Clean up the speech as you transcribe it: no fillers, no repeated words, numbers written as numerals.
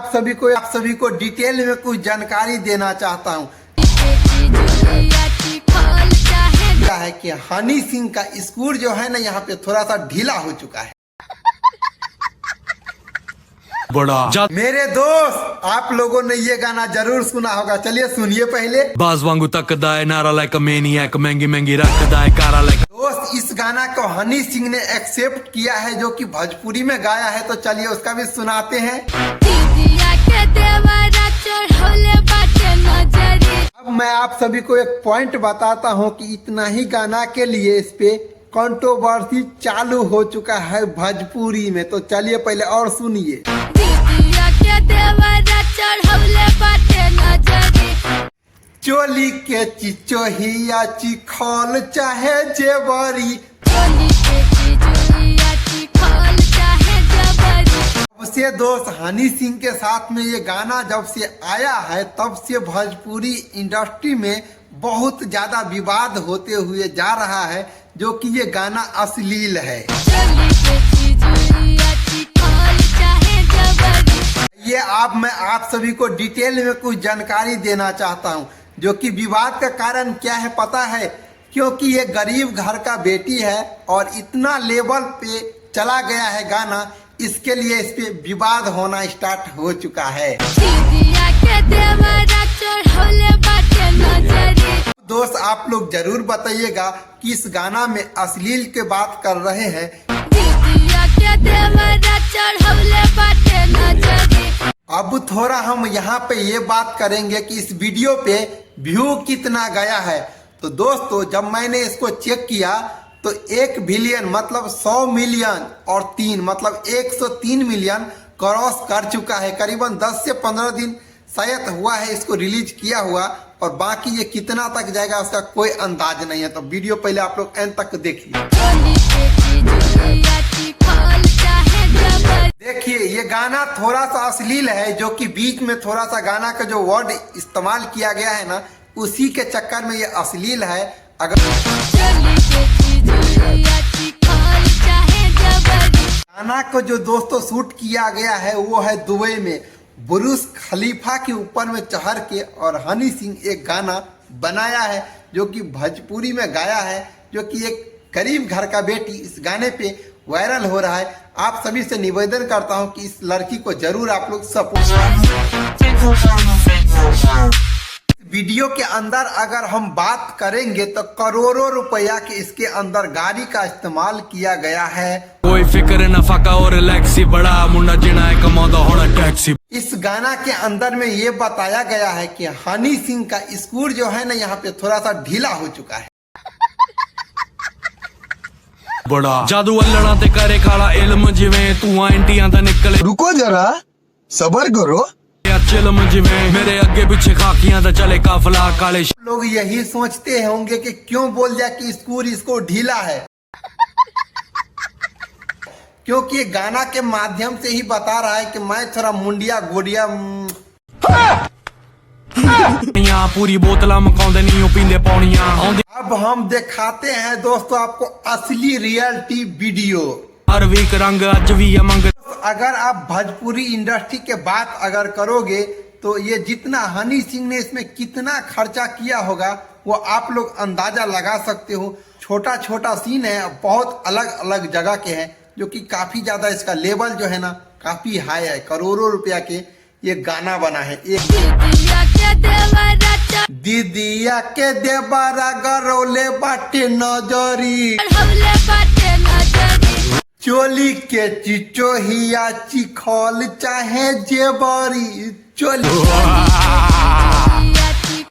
आप सभी को डिटेल में कुछ जानकारी देना चाहता हूँ। क्या है कि हनी सिंह का स्कूल जो है ना यहाँ पे थोड़ा सा ढीला हो चुका है। बड़ा मेरे दोस्त आप लोगों ने ये गाना जरूर सुना होगा, चलिए सुनिए पहले। बाज वांगू तकदा है नारा लाइक मैनियक, महंगी महंगी रखदा है कारा लाइक। दोस्त इस गाना को हनी सिंह ने एक्सेप्ट किया है जो कि भोजपुरी में गाया है, तो चलिए उसका भी सुनाते हैं। अब मैं आप सभी को एक पॉइंट बताता हूँ कि इतना ही गाना के लिए इस पे कंट्रोवर्सी चालू हो चुका है भोजपुरी में, तो चलिए पहले और सुनिए। चोली के चिचोहिया चिखौल चाहे जेवरी, से दोस्त हनी सिंह के साथ में ये गाना जब से आया है तब से भोजपुरी इंडस्ट्री में बहुत ज्यादा विवाद होते हुए जा रहा है, जो कि ये गाना अश्लील है। ये मैं आप सभी को डिटेल में कुछ जानकारी देना चाहता हूँ, जो कि विवाद का कारण क्या है पता है, क्योंकि ये गरीब घर का बेटी है और इतना लेवल पे चला गया है गाना, इसके लिए इस पे विवाद होना स्टार्ट हो चुका है। दोस्त आप लोग जरूर बताइएगा कि इस गाना में अश्लील के बात कर रहे हैं। अब थोड़ा हम यहाँ पे ये बात करेंगे कि इस वीडियो पे व्यू कितना गया है। तो दोस्तों जब मैंने इसको चेक किया तो 1 बिलियन मतलब 100 मिलियन और 3 मतलब 103 मिलियन क्रॉस कर चुका है। करीबन 10 से 15 दिन शायद हुआ है इसको रिलीज किया हुआ, और बाकी ये कितना तक जाएगा उसका कोई अंदाज नहीं है। तो वीडियो पहले आप लोग एंड तक देखिए। देखिए ये गाना थोड़ा सा अश्लील है, जो कि बीच में थोड़ा सा गाना का जो वर्ड इस्तेमाल किया गया है ना, उसी के चक्कर में ये अश्लील है। अगर गाना को जो दोस्तों शूट किया गया है वो है दुबई में, बुर्ज खलीफा के ऊपर में चढ़ के, और हनी सिंह एक गाना बनाया है जो कि भोजपुरी में गाया है, जो कि एक गरीब घर का बेटी इस गाने पे वायरल हो रहा है। आप सभी से निवेदन करता हूं कि इस लड़की को जरूर आप लोग सपोर्ट करें। वीडियो के अंदर अगर हम बात करेंगे तो करोड़ों रुपया के इसके अंदर गाड़ी का इस्तेमाल किया गया है। कोई फिक्र न फाका और रिलैक्सी, बड़ा मुंडा जिना है कमादा होना टैक्सी। इस गाना के अंदर में ये बताया गया है कि हनी सिंह का स्कूल जो है ना यहाँ पे थोड़ा सा ढीला हो चुका है। बड़ा जादू अल्लड़ा ते करे खाला इल्म जिवें तू एंटियां दा निकले। रुको जरा सबर करो। मेरे आगे पीछे खाकियां दा चले काफला काले। लोग यही सोचते होंगे कि क्यों बोल दिया कि स्कूल इसको ढीला है, क्योंकि ये गाना के माध्यम से ही बता रहा है कि मैं थोड़ा मुंडिया गोडिया पूरी बोतला मकाउंदे नहीं पींदे पौनियां। अब हम दिखाते हैं दोस्तों आपको असली रियलिटी वीडियो। हर वीक रंग अज भी अमंग। अगर आप भोजपुरी इंडस्ट्री के बात अगर करोगे तो ये जितना हनी सिंह ने इसमें कितना खर्चा किया होगा वो आप लोग अंदाजा लगा सकते हो। छोटा छोटा सीन है, बहुत अलग अलग जगह के हैं, जो कि काफी ज्यादा इसका लेवल जो है ना काफी हाई है। करोड़ों रुपया के ये गाना बना है। एक दीदिया के देवरा गरौले बाटे नजरी, चोली के चिचोहिया चिखौल चाहे जेवरी, चोली